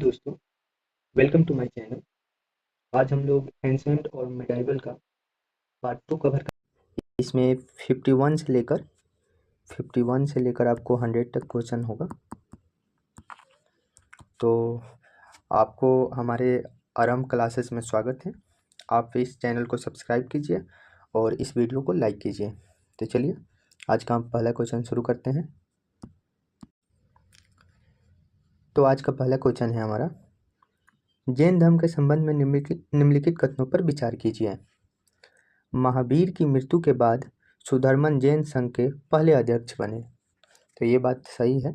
दोस्तों, welcome to my channel. आज हम लोग एंशंट और मेडाइवल का पार्ट 2 कवर कर। इसमें 51 से लेकर आपको 100 तक क्वेश्चन होगा। तो आपको हमारे आरंभ क्लासेस में स्वागत है। आप इस चैनल को सब्सक्राइब कीजिए और इस वीडियो को लाइक कीजिए। तो चलिए आज का हम पहला क्वेश्चन शुरू करते हैं। तो आज का पहला क्वेश्चन है हमारा, जैन धर्म के संबंध में निम्नलिखित कथनों पर विचार कीजिए। महावीर की मृत्यु के बाद सुधर्मन जैन संघ के पहले अध्यक्ष बने। तो ये बात सही है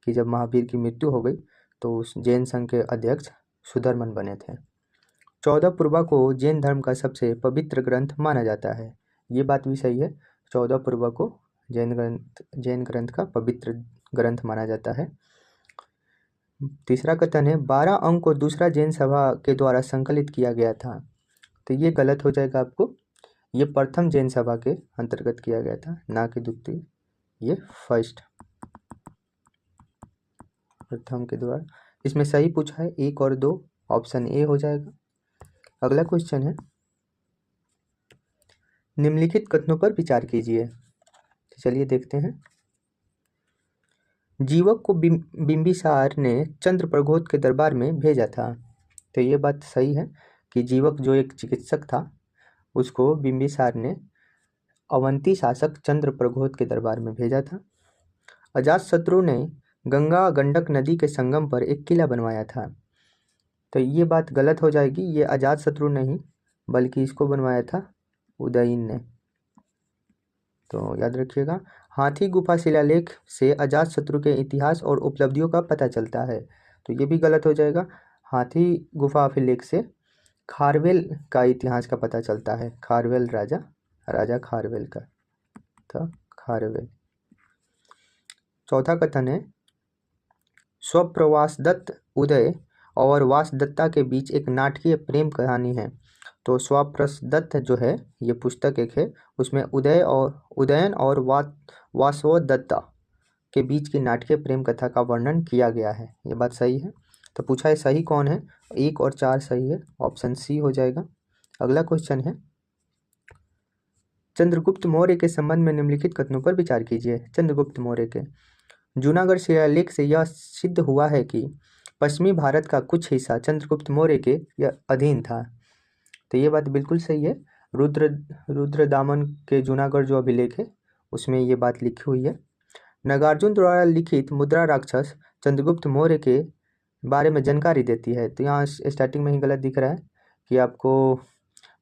कि जब महावीर की मृत्यु हो गई तो उस जैन संघ के अध्यक्ष सुधर्मन बने थे। 14 पूर्वा को जैन धर्म का सबसे पवित्र ग्रंथ माना जाता है। ये बात भी सही है, 14 पूर्वा को जैन ग्रंथ का पवित्र ग्रंथ माना जाता है। तीसरा कथन है, 12 अंक को दूसरा जैन सभा के द्वारा संकलित किया गया था। तो ये गलत हो जाएगा आपको। ये प्रथम जैन सभा के अंतर्गत किया गया था, ना कि द्वितीय। ये फर्स्ट, प्रथम के द्वारा। इसमें सही पूछा है 1 और 2, ऑप्शन ए हो जाएगा। अगला क्वेश्चन है, निम्नलिखित कथनों पर विचार कीजिए। तो चलिए देखते हैं। जीवक को बिंबिसार ने चंद्रप्रघोत के दरबार में भेजा था। तो ये बात सही है कि जीवक जो एक चिकित्सक था उसको बिंबिसार ने अवंती शासक चंद्रप्रघोत के दरबार में भेजा था। अजातशत्रु ने गंगा गंडक नदी के संगम पर एक किला बनवाया था। तो ये बात गलत हो जाएगी, ये अजातशत्रु नहीं बल्कि इसको बनवाया था उदयन ने। तो याद रखिएगा। हाथी गुफा शिलालेख से अजातशत्रु के इतिहास और उपलब्धियों का पता चलता है। तो ये भी गलत हो जाएगा। हाथी गुफा अभिलेख से खारवेल का इतिहास का पता चलता है। खारवेल राजा खारवेल का था खारवेल। चौथा कथन है, स्वप्रवासदत्त उदय और वासदत्ता के बीच एक नाटकीय प्रेम कहानी है। तो स्वप्रसदत्त जो है ये पुस्तक एक है, उसमें उदयन और वासवदत्ता के बीच की नाटकीय प्रेम कथा का वर्णन किया गया है। ये बात सही है। तो पूछा है सही कौन है, 1 और 4 सही है, ऑप्शन सी हो जाएगा। अगला क्वेश्चन है, चंद्रगुप्त मौर्य के संबंध में निम्नलिखित कथनों पर विचार कीजिए। चंद्रगुप्त मौर्य के जूनागढ़ शिलालेख से यह सिद्ध हुआ है कि पश्चिमी भारत का कुछ हिस्सा चंद्रगुप्त मौर्य के अधीन था। तो ये बात बिल्कुल सही है। रुद्रदामन के जूनागढ़ जो अभिलेख है उसमें ये बात लिखी हुई है। नागार्जुन द्वारा लिखित मुद्रा राक्षस चंद्रगुप्त मौर्य के बारे में जानकारी देती है। तो यहाँ स्टार्टिंग में ही गलत दिख रहा है कि आपको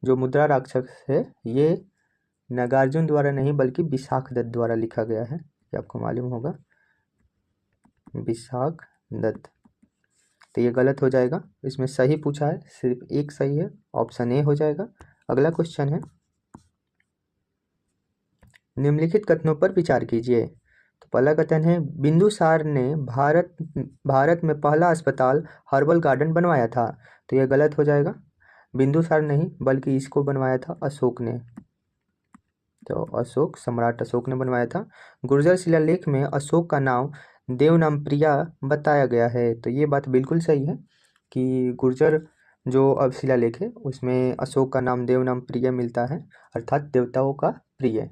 जो मुद्रा राक्षस है ये नागार्जुन द्वारा नहीं बल्कि विशाख दत्त द्वारा लिखा गया है। ये आपको मालूम होगा, विशाख दत्त। तो ये गलत हो जाएगा। इसमें सही पूछा है, सिर्फ एक सही है, ऑप्शन ए हो जाएगा। अगला क्वेश्चन है, निम्नलिखित कथनों पर विचार कीजिए। तो पहला कथन है, बिंदुसार ने भारत में पहला अस्पताल हर्बल गार्डन बनवाया था। तो यह गलत हो जाएगा। बिंदुसार नहीं बल्कि इसको बनवाया था अशोक ने। तो सम्राट अशोक ने बनवाया था। गुर्जर शिलालेख में अशोक का नाम देवनामप्रिया बताया गया है। तो ये बात बिल्कुल सही है कि गुर्जर जो अब शिलालेख है उसमें अशोक का नाम देवनामप्रिय मिलता है, अर्थात देवताओं का प्रिय,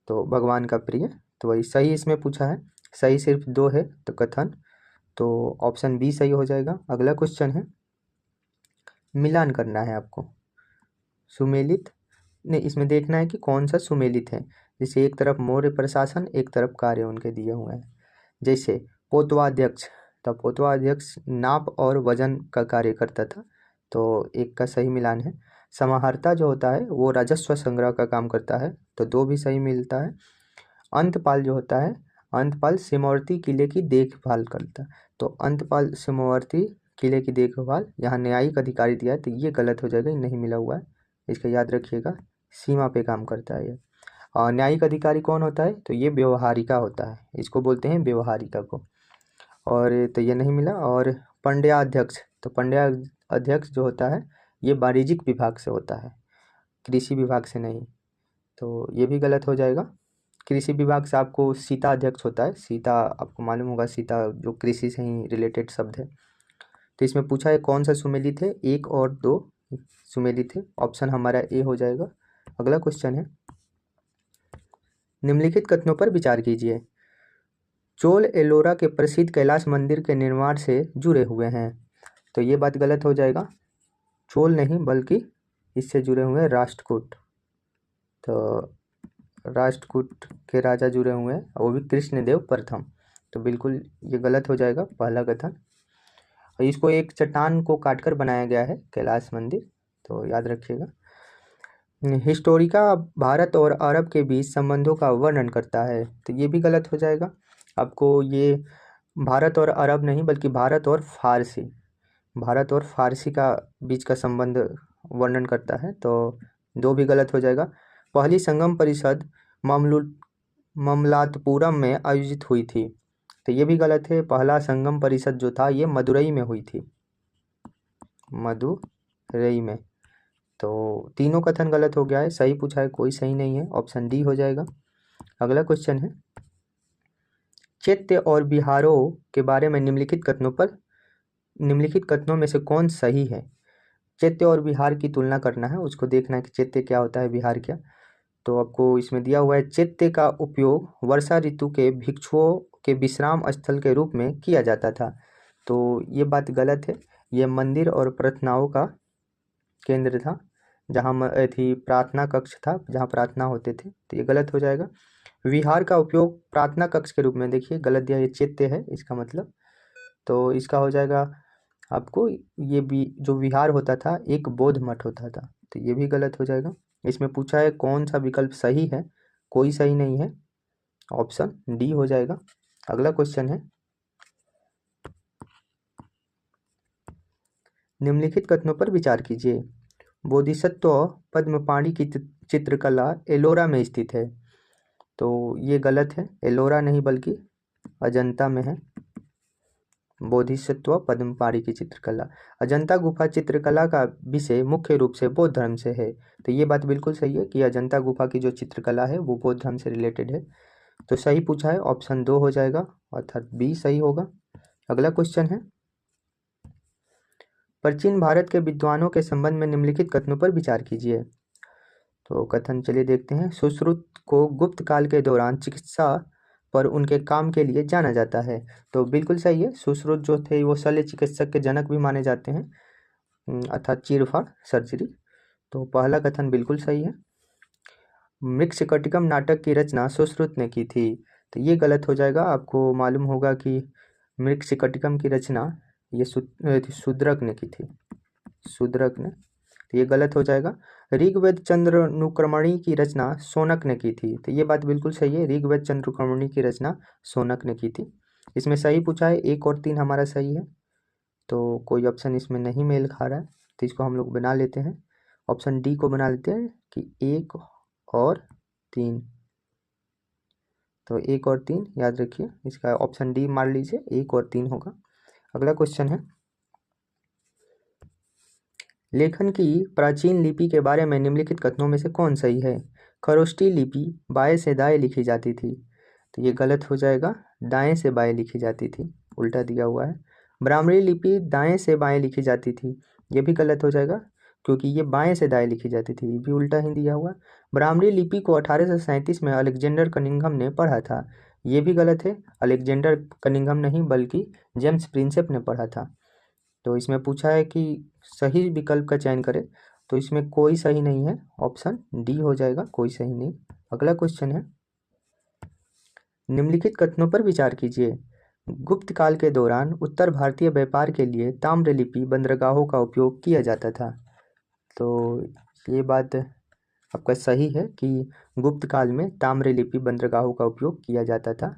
तो भगवान का प्रिय। तो वही सही इसमें पूछा है। सही सिर्फ 2 है तो कथन, तो ऑप्शन बी सही हो जाएगा। अगला क्वेश्चन है, मिलान करना है आपको। सुमेलित ने इसमें देखना है कि कौन सा सुमेलित है। जैसे एक तरफ मौर्य प्रशासन, एक तरफ कार्य उनके दिए हुए हैं। जैसे पोतवाध्यक्ष, तो पोतवाध्यक्ष नाप और वजन का कार्य करता था, तो 1 का सही मिलान है। समाहर्ता जो होता है वो राजस्व संग्रह का काम करता है, तो 2 भी सही मिलता है। अंतपाल जो होता है, अंतपाल सीमावर्ती किले की देखभाल करता है, तो अंतपाल सीमावर्ती किले की देखभाल, यहाँ न्यायिक अधिकारी दिया है तो ये गलत हो जाएगा, ये नहीं मिला हुआ है, इसका याद रखिएगा। सीमा पे काम करता है ये। और न्यायिक अधिकारी कौन होता है, तो ये व्यवहारिका होता है, इसको बोलते हैं व्यवहारिका को। और तो ये नहीं मिला। और पंड्याध्यक्ष, तो पंड्याध्यक्ष जो होता है ये वाणिज्यिक विभाग से होता है, कृषि विभाग से नहीं, तो ये भी गलत हो जाएगा। कृषि विभाग से आपको सीता अध्यक्ष होता है। सीता आपको मालूम होगा, सीता जो कृषि से ही रिलेटेड शब्द है। तो इसमें पूछा है कौन सा सुमेलित है, 1 और 2 सुमेलित है। ऑप्शन हमारा ए हो जाएगा। अगला क्वेश्चन है, निम्नलिखित कथनों पर विचार कीजिए। चोल एलोरा के प्रसिद्ध कैलाश मंदिर के निर्माण से जुड़े हुए हैं। तो ये बात गलत हो जाएगा। चोल नहीं बल्कि इससे जुड़े हुए हैं राष्ट्रकूट। तो राष्ट्रकूट के राजा जुड़े हुए हैं, वो भी कृष्णदेव प्रथम। तो बिल्कुल ये गलत हो जाएगा पहला कथन। और इसको एक चट्टान को काटकर बनाया गया है कैलाश मंदिर, तो याद रखिएगा। हिस्टोरिका भारत और अरब के बीच संबंधों का वर्णन करता है। तो ये भी गलत हो जाएगा। आपको ये भारत और अरब नहीं बल्कि भारत और फारसी का बीच का संबंध वर्णन करता है। तो 2 भी गलत हो जाएगा। पहली संगम परिषद ममलातपुरम में आयोजित हुई थी। तो ये भी गलत है। पहला संगम परिषद जो था ये मदुरई में हुई थी, मदुरई में। तो तीनों कथन गलत हो गया है। सही पूछा है, कोई सही नहीं है। ऑप्शन डी हो जाएगा। अगला क्वेश्चन है, चैत्य और बिहारों के बारे में निम्नलिखित कथनों में से कौन सही है। चैत्य और बिहार की तुलना करना है, उसको देखना है कि चैत्य क्या होता है, बिहार क्या। तो आपको इसमें दिया हुआ है, चैत्य का उपयोग वर्षा ऋतु के भिक्षुओं के विश्राम स्थल के रूप में किया जाता था। तो ये बात गलत है। ये मंदिर और प्रार्थनाओं का केंद्र था, जहाँ थी प्रार्थना कक्ष था, जहाँ प्रार्थना होते थे। तो ये गलत हो जाएगा। विहार का उपयोग प्रार्थना कक्ष के रूप में, देखिए गलत दिया, ये चैत्य है इसका मतलब। तो इसका हो जाएगा आपको, ये भी जो विहार होता था एक बौद्ध मठ होता था। तो ये भी गलत हो जाएगा। इसमें पूछा है कौन सा विकल्प सही है, कोई सही नहीं है। ऑप्शन डी हो जाएगा। अगला क्वेश्चन है, निम्नलिखित कथनों पर विचार कीजिए। बोधिसत्व पद्मपाणि की चित्रकला एलोरा में स्थित है। तो ये गलत है, एलोरा नहीं बल्कि अजंता में है बोधिसत्व पद्मपाणि की चित्रकला। अजंता गुफा चित्रकला का विषय मुख्य रूप से बौद्ध धर्म से है। तो ये बात बिल्कुल सही है कि अजंता गुफा की जो चित्रकला है वो बौद्ध धर्म से रिलेटेड है। तो सही पूछा है, ऑप्शन 2 हो जाएगा, अर्थात बी सही होगा। अगला क्वेश्चन है, प्राचीन भारत के विद्वानों के संबंध में निम्नलिखित कथनों पर विचार कीजिए। तो कथन चलिए देखते हैं। सुश्रुत को गुप्त काल के दौरान चिकित्सा पर उनके काम के लिए जाना जाता है। तो बिल्कुल सही है। सुश्रुत जो थे वो शल्य चिकित्सक के जनक भी माने जाते हैं, अर्थात चीरफाड़ सर्जरी। तो पहला कथन बिल्कुल सही है। मृच्छकटिकम नाटक की रचना सुश्रुत ने की थी। तो ये गलत हो जाएगा। आपको मालूम होगा कि मृच्छकटिकम की रचना ये शूद्रक ने की थी, शूद्रक ने। तो ये गलत हो जाएगा। ऋग्वेद चंद्रानुक्रमणी की रचना शौनक ने की थी। तो ये बात बिल्कुल सही है, ऋग्वेद चंद्रानुक्रमणी की रचना शौनक ने की थी। इसमें सही पूछा है, 1 और 3 हमारा सही है। तो कोई ऑप्शन इसमें नहीं मेल खा रहा है, तो इसको हम लोग बना लेते हैं। ऑप्शन डी को बना लेते हैं कि 1 और 3। तो 1 और 3 याद रखिए, इसका ऑप्शन डी मार लीजिए, 1 और 3 होगा। अगला क्वेश्चन है, लेखन की प्राचीन लिपि के बारे में निम्नलिखित कथनों में से कौन सही है। खरोष्टी लिपि बाएं से दाएं लिखी जाती थी। तो ये गलत हो जाएगा, दाएं से बाएं लिखी जाती थी, उल्टा दिया हुआ है। ब्राह्मणी लिपि दाएं से बाएं लिखी जाती थी। ये भी गलत हो जाएगा, क्योंकि ये बाएं से दाएं लिखी जाती थी, ये भी उल्टा ही दिया हुआ। ब्राह्मणी लिपि को 1837 में अलेक्जेंडर कनिंघम ने पढ़ा था। ये भी गलत है, अलेक्जेंडर कनिंघम नहीं बल्कि जेम्स प्रिंसेप ने पढ़ा था। तो इसमें पूछा है कि सही विकल्प का चयन करें, तो इसमें कोई सही नहीं है, ऑप्शन डी हो जाएगा, कोई सही नहीं। अगला क्वेश्चन है, निम्नलिखित कथनों पर विचार कीजिए। गुप्त काल के दौरान उत्तर भारतीय व्यापार के लिए ताम्रलिपि बंदरगाहों का उपयोग किया जाता था। तो ये बात आपका सही है कि गुप्त काल में ताम्रलिपि बंदरगाहों का उपयोग किया जाता था।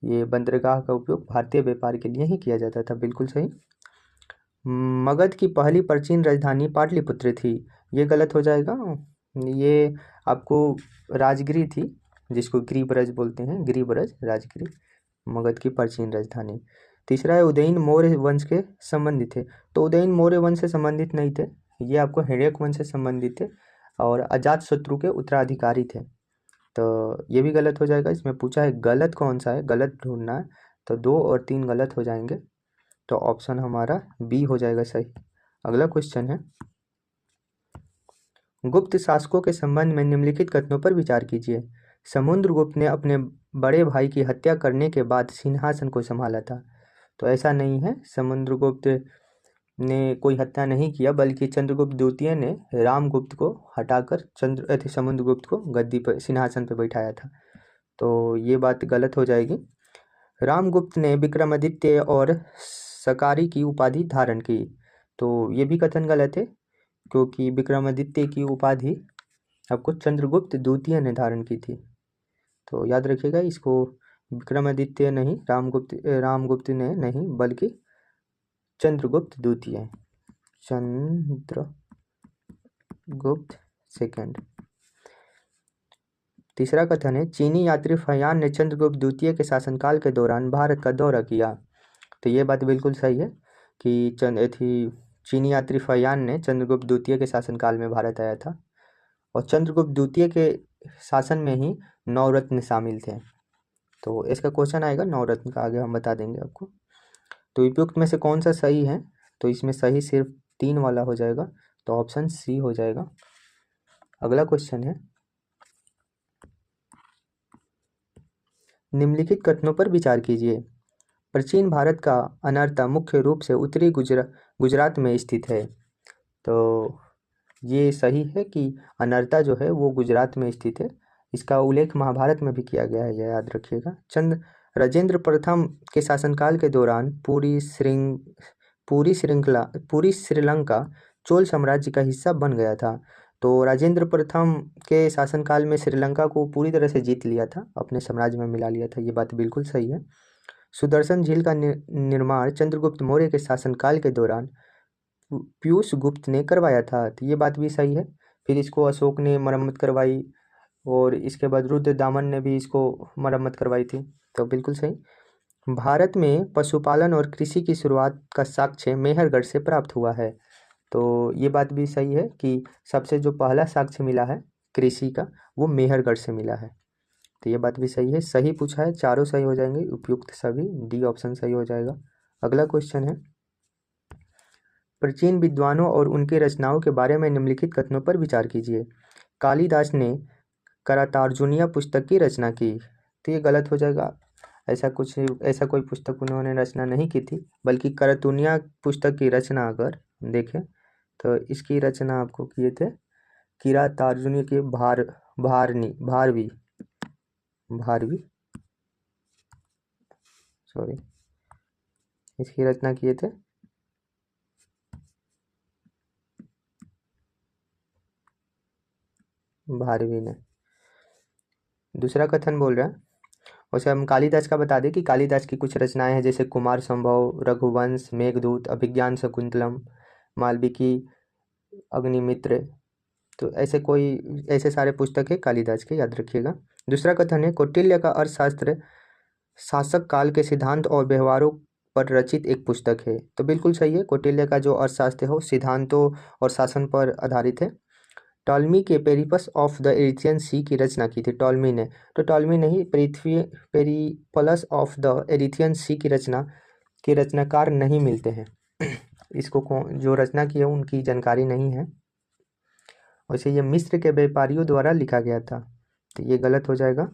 ये बंदरगाह का उपयोग भारतीय व्यापार के लिए ही किया जाता था, बिल्कुल सही। मगध की पहली प्राचीन राजधानी पाटलिपुत्र थी। ये गलत हो जाएगा, ये आपको राजगिरी थी, जिसको गिरिब्रज बोलते हैं, गिरिब्रज राजगिरी मगध की प्राचीन राजधानी। तीसरा है, उदयन मौर्य वंश के संबंधित थे। तो उदयन मौर्य वंश से संबंधित नहीं थे, ये आपको हिरण्यक वंश से संबंधित थे और अजात शत्रु के उत्तराधिकारी थे। तो ये भी गलत हो जाएगा। इसमें पूछा है गलत कौन सा है, गलत ढूंढना है। तो 2 और 3 गलत हो जाएंगे। तो ऑप्शन हमारा बी हो जाएगा सही। अगला क्वेश्चन है, गुप्त शासकों के संबंध में निम्नलिखित कथनों पर विचार कीजिए। समुद्रगुप्त ने अपने बड़े भाई की हत्या करने के बाद सिंहासन को संभाला था। तो ऐसा नहीं है, समुद्रगुप्त ने कोई हत्या नहीं किया, बल्कि चंद्रगुप्त द्वितीय ने रामगुप्त को हटाकर समुद्रगुप्त को गद्दी पर सिंहासन पर बैठाया था। तो ये बात गलत हो जाएगी। रामगुप्त ने विक्रमादित्य और सकारी की उपाधि धारण की। तो ये भी कथन गलत है, क्योंकि विक्रमादित्य की उपाधि आपको चंद्रगुप्त द्वितीय ने धारण की थी। तो याद रखिएगा इसको, विक्रमादित्य नहीं, रामगुप्त ने नहीं, बल्कि चंद्रगुप्त द्वितीय, चंद्रगुप्त सेकंड। तीसरा कथन है, चीनी यात्री फयान ने चंद्रगुप्त द्वितीय के शासनकाल के दौरान भारत का दौरा किया। तो ये बात बिल्कुल सही है कि चीनी यात्री फयान ने चंद्रगुप्त द्वितीय के शासनकाल में भारत आया था, और चंद्रगुप्त द्वितीय के शासन में ही नवरत्न शामिल थे। तो इसका क्वेश्चन आएगा नवरत्न का, आगे हम बता देंगे आपको। तो उपयुक्त में से कौन सा सही है? तो इसमें सही सिर्फ 3 वाला हो जाएगा, तो ऑप्शन सी हो जाएगा। अगला क्वेश्चन है, निम्नलिखित कथनों पर विचार कीजिए। प्राचीन भारत का अनर्ता मुख्य रूप से उत्तरी गुजरात में स्थित है। तो ये सही है कि अनर्ता जो है वो गुजरात में स्थित है। इसका उल्लेख महाभारत में भी किया गया है, यह याद रखिएगा। राजेंद्र प्रथम के शासनकाल के दौरान पूरी श्रीलंका चोल साम्राज्य का हिस्सा बन गया था। तो राजेंद्र प्रथम के शासनकाल में श्रीलंका को पूरी तरह से जीत लिया था, अपने साम्राज्य में मिला लिया था। ये बात बिल्कुल सही है। सुदर्शन झील का निर्माण चंद्रगुप्त मौर्य के शासनकाल के दौरान पीयूष गुप्त ने करवाया था। तो ये बात भी सही है। फिर इसको अशोक ने मरम्मत करवाई, और इसके बाद रुद्रदामन ने भी इसको मरम्मत करवाई थी। तो बिल्कुल सही। भारत में पशुपालन और कृषि की शुरुआत का साक्ष्य मेहरगढ़ से प्राप्त हुआ है। तो ये बात भी सही है कि सबसे जो पहला साक्ष्य मिला है कृषि का, वो मेहरगढ़ से मिला है। तो ये बात भी सही है। सही पूछा है, चारों सही हो जाएंगे, उपयुक्त सभी, डी ऑप्शन सही हो जाएगा। अगला क्वेश्चन है, प्राचीन विद्वानों और उनकी रचनाओं के बारे में निम्नलिखित कथनों पर विचार कीजिए। कालिदास ने करातार्जुनीय पुस्तक की रचना की। तो ये गलत हो जाएगा। ऐसा कोई पुस्तक उन्होंने रचना नहीं की थी, बल्कि करातूनिया पुस्तक की रचना अगर देखें तो इसकी रचना आपको किए थे किरातार्जुनीय के भारवी सॉरी, इसकी रचना किए थे भारवी ने। दूसरा कथन बोल रहा है, वैसे हम कालिदास का बता दें कि कालिदास की कुछ रचनाएं हैं, जैसे कुमार संभव, रघुवंश, मेघदूत, अभिज्ञान शकुंतलम, मालविकी, अग्निमित्र। तो ऐसे सारे पुस्तक है कालिदास के, याद रखिएगा। दूसरा कथन है, कौटिल्य का अर्थशास्त्र शासक काल के सिद्धांत और व्यवहारों पर रचित एक पुस्तक है। तो बिल्कुल सही है, कौटिल्य का जो अर्थशास्त्र है वो सिद्धांतों और शासन पर आधारित है। टॉलमी के पेरिप्लस ऑफ द एरिथियन सी की रचना की थी टॉलमी ने। तो टॉलमी नहीं, पेरिप्लस ऑफ द एरिथियन सी की रचनाकार नहीं मिलते हैं। इसको जो रचना की है उनकी जानकारी नहीं है। वैसे ये मिस्र के व्यापारियों द्वारा लिखा गया था, तो ये गलत हो जाएगा।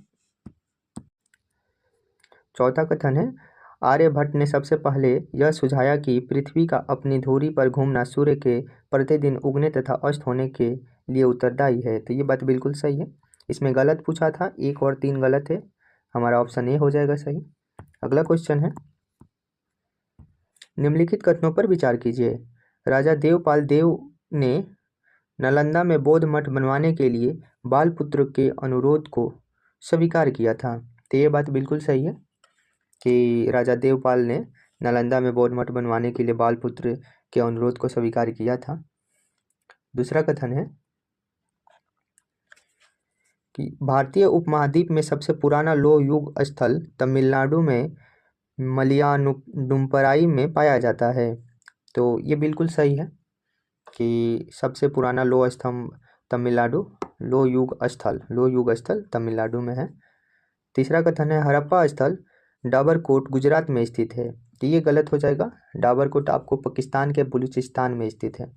चौथा कथन है, आर्यभट्ट ने सबसे पहले यह सुझाया कि पृथ्वी का अपनी धुरी पर घूमना सूर्य के प्रतिदिन उगने तथा अस्त होने के लिए उत्तरदायी है। तो ये बात बिल्कुल सही है। इसमें गलत पूछा था, 1 और 3 गलत है, हमारा ऑप्शन ए हो जाएगा सही। अगला क्वेश्चन है, निम्नलिखित कथनों पर विचार कीजिए। राजा देवपाल देव ने नालंदा में बौद्ध मठ बनवाने के लिए बालपुत्र के अनुरोध को स्वीकार किया था। तो ये बात बिल्कुल सही है कि राजा देवपाल ने नालंदा में बौद्ध मठ बनवाने के लिए बालपुत्र के अनुरोध को स्वीकार किया था। दूसरा कथन है कि भारतीय उपमहाद्वीप में सबसे पुराना लौह युग स्थल तमिलनाडु में मलयानुडुम्पराई में पाया जाता है। तो ये बिल्कुल सही है कि सबसे पुराना लौह युग स्थल तमिलनाडु में है। तीसरा कथन है, हड़प्पा स्थल डाबरकोट गुजरात में स्थित है। तो ये गलत हो जाएगा। डाबरकोट आपको पाकिस्तान के बलूचिस्तान में स्थित है।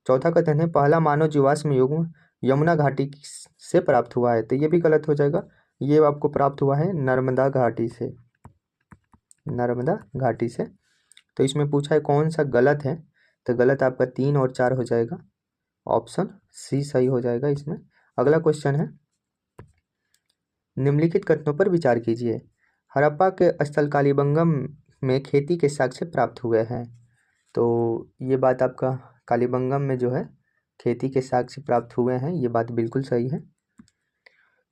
चौथा कथन है पहला मानव जीवाश्म युग्म यमुना घाटी से प्राप्त हुआ है, तो ये भी गलत हो जाएगा। ये आपको प्राप्त हुआ है नर्मदा घाटी से, नर्मदा घाटी से। तो इसमें पूछा है कौन सा गलत है, तो गलत आपका 3 और 4 हो जाएगा, ऑप्शन सी सही हो जाएगा इसमें। अगला क्वेश्चन है निम्नलिखित कथनों पर विचार कीजिए। हड़प्पा के स्थल कालीबंगम में खेती के साक्ष्य प्राप्त हुए हैं, तो ये बात आपका कालीबंगम में जो है खेती के साक्ष्य प्राप्त हुए हैं, ये बात बिल्कुल सही है।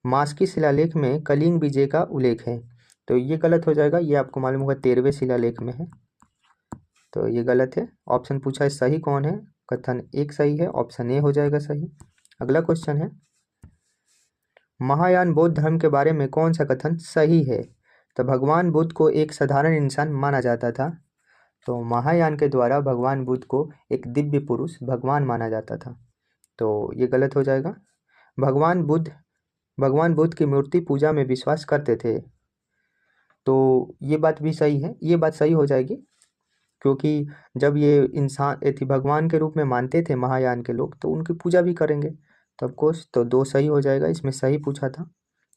मास्की शिलालेख में कलिंग विजय का उल्लेख है, तो ये गलत हो जाएगा। ये आपको मालूम होगा 13वें शिलालेख में है, तो ये गलत है। ऑप्शन पूछा है सही कौन है, कथन एक सही है, ऑप्शन ए हो जाएगा सही। अगला क्वेश्चन है महायान बौद्ध धर्म के बारे में कौन सा कथन सही है, तो भगवान बुद्ध को एक साधारण इंसान माना जाता था, तो महायान के द्वारा भगवान बुद्ध को एक दिव्य पुरुष भगवान माना जाता था, तो ये गलत हो जाएगा। भगवान बुद्ध की मूर्ति पूजा में विश्वास करते थे, तो ये बात भी सही है, ये बात सही हो जाएगी, क्योंकि जब ये इंसान थी भगवान के रूप में मानते थे महायान के लोग, तो उनकी पूजा भी करेंगे, तो ऑफकोर्स तो 2 सही हो जाएगा। इसमें सही पूछा था,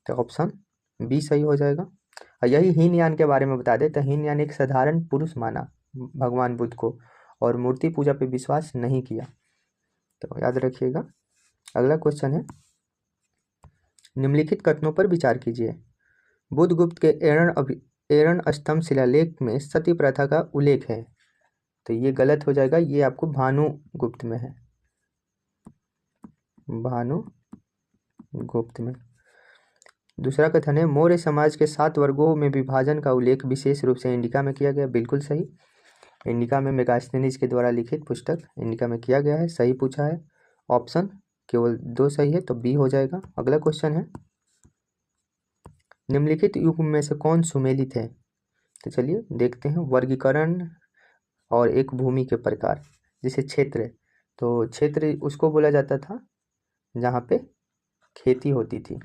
तो ऑप्शन बी सही हो जाएगा। और यही हीनयान के बारे में बता दें, तो हीनयान एक साधारण पुरुष माना भगवान बुद्ध को और मूर्ति पूजा पे विश्वास नहीं किया, तो याद रखिएगा। अगला क्वेश्चन है निम्नलिखित कथनों पर विचार कीजिए। बुद्धगुप्त के एरण स्तंभ शिलालेख में सती प्रथा का उल्लेख है, तो ये गलत हो जाएगा। ये आपको भानुगुप्त में है, भानुगुप्त में। दूसरा कथन है मौर्य समाज के 7 वर्गों में विभाजन का उल्लेख विशेष रूप से इंडिका में किया गया, बिल्कुल सही। इंडिका में मेगास्थनीज के द्वारा लिखित पुस्तक इंडिका में किया गया है, सही पूछा है। ऑप्शन केवल 2 सही है, तो बी हो जाएगा। अगला क्वेश्चन है निम्नलिखित युग में से कौन सुमेलित है, तो चलिए देखते हैं। वर्गीकरण और एक भूमि के प्रकार, जैसे क्षेत्र, तो क्षेत्र उसको बोला जाता था जहाँ पे खेती होती थी,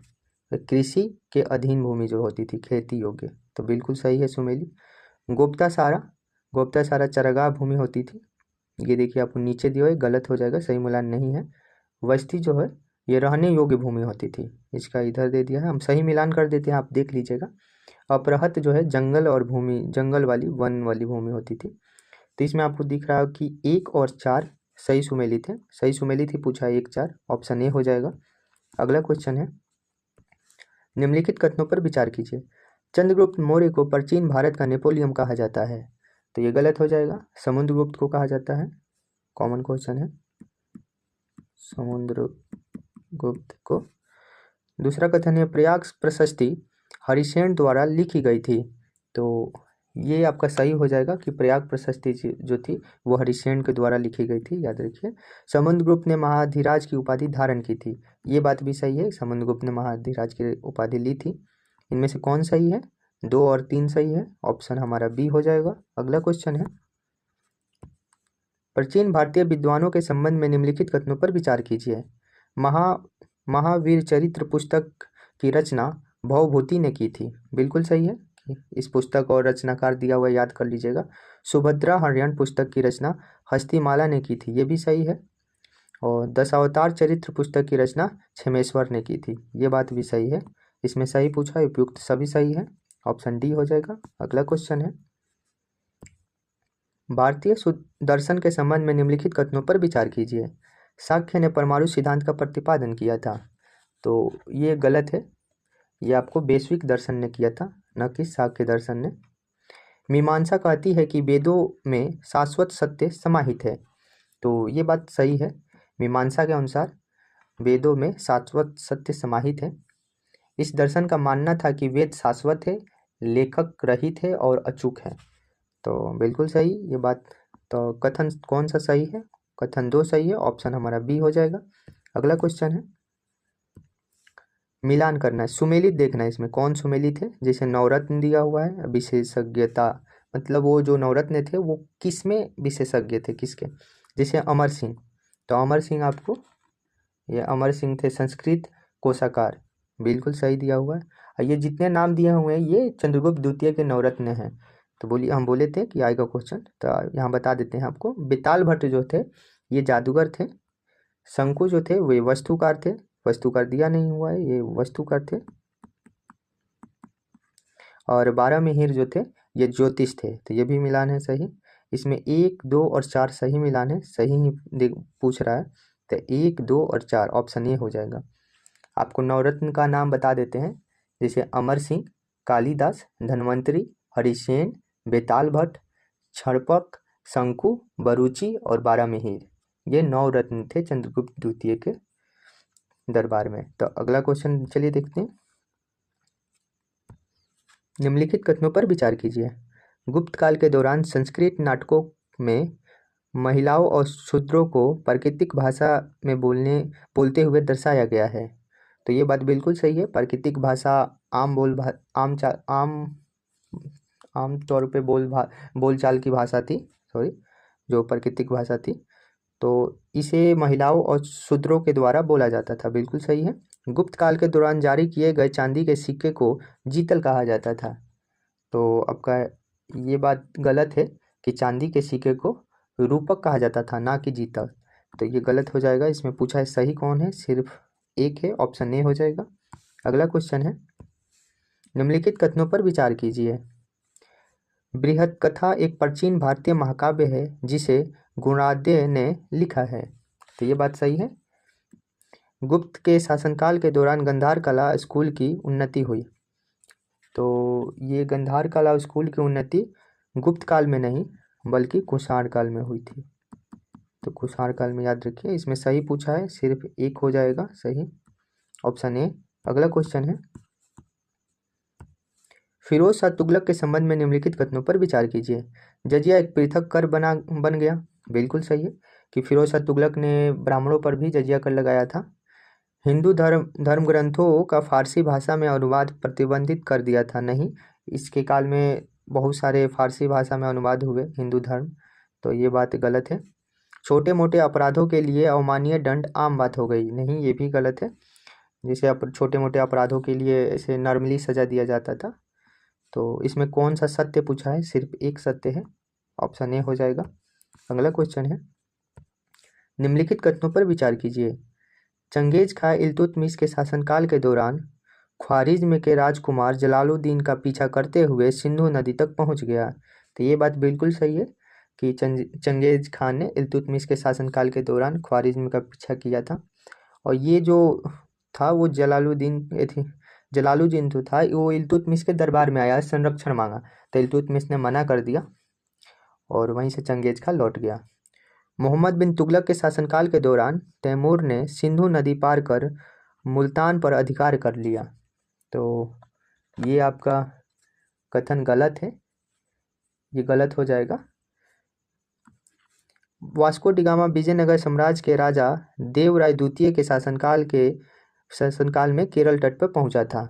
तो कृषि के अधीन भूमि जो होती थी खेती योग्य, तो बिल्कुल सही है सुमेली। गोप्ता सारा चरागाह भूमि होती थी, ये देखिए आपको नीचे दिया है, गलत हो जाएगा, सही मिलान नहीं है। वस्ती जो है ये रहने योग्य भूमि होती थी, इसका इधर दे दिया है, हम सही मिलान कर देते हैं, आप देख लीजिएगा। अपरहत जो है जंगल और भूमि, जंगल वाली वन वाली भूमि होती थी, तो इसमें आपको दिख रहा है कि 1 और 4 सही सुमेलित है, सही सुमेलित ही पूछा है 1 4, ऑप्शन ए हो जाएगा। अगला क्वेश्चन है निम्नलिखित कथनों पर विचार कीजिए। चंद्रगुप्त मौर्य को प्राचीन भारत का नेपोलियन कहा जाता है, तो ये गलत हो जाएगा, समुद्रगुप्त को कहा जाता है। कॉमन क्वेश्चन है समुद्रगुप्त को। दूसरा कथन है प्रयाग प्रशस्ति हरिसेन द्वारा लिखी गई थी, तो ये आपका सही हो जाएगा कि प्रयाग प्रशस्ति जो थी वो हरिसेन के द्वारा लिखी गई थी, याद रखिए। समुद्रगुप्त ने महाधिराज की उपाधि धारण की थी, ये बात भी सही है, समुद्रगुप्त ने महाधिराज की उपाधि ली थी। इनमें से कौन सही है, 2 और 3 सही है, ऑप्शन हमारा बी हो जाएगा। अगला क्वेश्चन है प्राचीन भारतीय विद्वानों के संबंध में निम्नलिखित कथनों पर विचार कीजिए। महावीर चरित्र पुस्तक की रचना भवभूति ने की थी, बिल्कुल सही है, इस पुस्तक और रचनाकार दिया हुआ याद कर लीजिएगा। सुभद्रा हरियाण पुस्तक की रचना हस्तिमाला ने की थी, ये भी सही है। और दशावतार चरित्र पुस्तक की रचना क्षेमेश्वर ने की थी, ये बात भी सही है। इसमें सही पूछा है, उपयुक्त सभी सही है, ऑप्शन डी हो जाएगा। अगला क्वेश्चन है भारतीय दर्शन के संबंध में निम्नलिखित कथनों पर विचार कीजिए। साक्य ने परमाणु सिद्धांत का प्रतिपादन किया था, तो ये गलत है, ये आपको वैश्विक दर्शन ने किया था, न कि साक्य दर्शन ने। मीमांसा कहती है कि वेदों में शाश्वत सत्य समाहित है, तो ये बात सही है। मीमांसा के अनुसार वेदों में शाश्वत सत्य समाहित है। इस दर्शन का मानना था कि वेद शाश्वत है, लेखक रहित है और अचूक है, तो बिल्कुल सही ये बात। तो कथन कौन सा सही है, कथन 2 सही है, ऑप्शन हमारा बी हो जाएगा। अगला क्वेश्चन है मिलान करना है, सुमेलित देखना है, इसमें कौन सुमेलित है। जैसे नवरत्न दिया हुआ है, विशेषज्ञता मतलब वो जो नवरत्न थे वो किस में विशेषज्ञ थे, किसके, जैसे अमर सिंह, तो अमर सिंह आपको, ये अमर सिंह थे संस्कृत कोशाकार, बिल्कुल सही दिया हुआ है। और ये जितने नाम दिए हुए हैं ये चंद्रगुप्त द्वितीय के नवरत्न हैं, तो बोलिए, हम बोले थे कि आएगा क्वेश्चन, तो यहाँ बता देते हैं आपको। बेताल भट्ट जो थे ये जादूगर थे। शंकु जो थे वे वस्तुकार थे, वस्तुकार दिया नहीं हुआ है, ये वस्तुकार थे। और 12 मिहिर जो थे ये ज्योतिष थे, तो ये भी मिलान है सही। इसमें 1, 2 और 4 सही मिलान है, सही ही पूछ रहा है, तो 1, 2 और 4 ऑप्शन ए हो जाएगा। आपको नवरत्न का नाम बता देते हैं, जैसे अमर सिंह, कालिदास, धन्वंतरी, हरिसेन, बेताल भट्ट, क्षणपक, शंकु, बरूची और 12 मिहिर, ये 9 रत्न थे चंद्रगुप्त द्वितीय के दरबार में। तो अगला क्वेश्चन चलिए देखते हैं। निम्नलिखित कथनों पर विचार कीजिए। गुप्त काल के दौरान संस्कृत नाटकों में महिलाओं और शूद्रों को प्राकृतिक भाषा में बोलते हुए दर्शाया गया है। तो ये बात बिल्कुल सही है। प्राकृतिक भाषा आम तौर पे बोलचाल की भाषा थी, सॉरी, जो प्राकृतिक भाषा थी, तो इसे महिलाओं और शूद्रों के द्वारा बोला जाता था, बिल्कुल सही है। गुप्त काल के दौरान जारी किए गए चांदी के सिक्के को जीतल कहा जाता था। तो आपका ये बात गलत है कि चांदी के सिक्के को रूपक कहा जाता था, ना कि जीतल। तो ये गलत हो जाएगा। इसमें पूछा है सही कौन है, सिर्फ एक है, ऑप्शन ए हो जाएगा। अगला क्वेश्चन है, निम्नलिखित कथनों पर विचार कीजिए। बृहद कथा एक प्राचीन भारतीय महाकाव्य है जिसे गुणाद्य ने लिखा है। तो ये बात सही है। गुप्त के शासनकाल के दौरान गंधार कला स्कूल की उन्नति हुई। तो ये गंधार कला स्कूल की उन्नति गुप्त काल में नहीं बल्कि कुषाण काल में हुई थी। तो कुषाण काल में याद रखिए। इसमें सही पूछा है, सिर्फ एक हो जाएगा सही, ऑप्शन ए। अगला क्वेश्चन है, फिरोज शाह तुगलक के संबंध में निम्नलिखित कथनों पर विचार कीजिए। जजिया एक पृथक कर बन गया। बिल्कुल सही है कि फिरोज शाह तुगलक ने ब्राह्मणों पर भी जजिया कर लगाया था। हिंदू धर्म ग्रंथों का फारसी भाषा में अनुवाद प्रतिबंधित कर दिया था। नहीं, इसके काल में बहुत सारे फारसी भाषा में अनुवाद हुए हिंदू धर्म, तो ये बात गलत है। छोटे मोटे अपराधों के लिए अवमाननीय दंड आम बात हो गई। नहीं, ये भी गलत है। जैसे छोटे मोटे अपराधों के लिए ऐसे नॉर्मली सजा दिया जाता था। तो इसमें कौन सा सत्य पूछा है, सिर्फ एक सत्य है, ऑप्शन ए हो जाएगा। अगला क्वेश्चन है, निम्नलिखित कथनों पर विचार कीजिए। चंगेज खां इल्तुतमिश के शासनकाल के दौरान ख्वारिज्म के राजकुमार जलालुद्दीन का पीछा करते हुए सिंधु नदी तक पहुंच गया। तो ये बात बिल्कुल सही है कि चंगेज खान ने इल्तुतमिश के शासनकाल के दौरान ख्वारिज्म का पीछा किया था। और ये जो था वो जलालुद्दीन जो था वो इल्तुतमिश के दरबार में आया, संरक्षण मांगा, तो इल्तुतमिश ने मना कर दिया और वहीं से चंगेज खां लौट गया। मोहम्मद बिन तुगलक के शासनकाल के दौरान तैमूर ने सिंधु नदी पार कर मुल्तान पर अधिकार कर लिया। तो ये आपका कथन गलत है, ये गलत हो जाएगा। वास्को डी गामा विजयनगर साम्राज्य के राजा देवराय द्वितीय के शासनकाल में केरल तट पर पहुंचा था।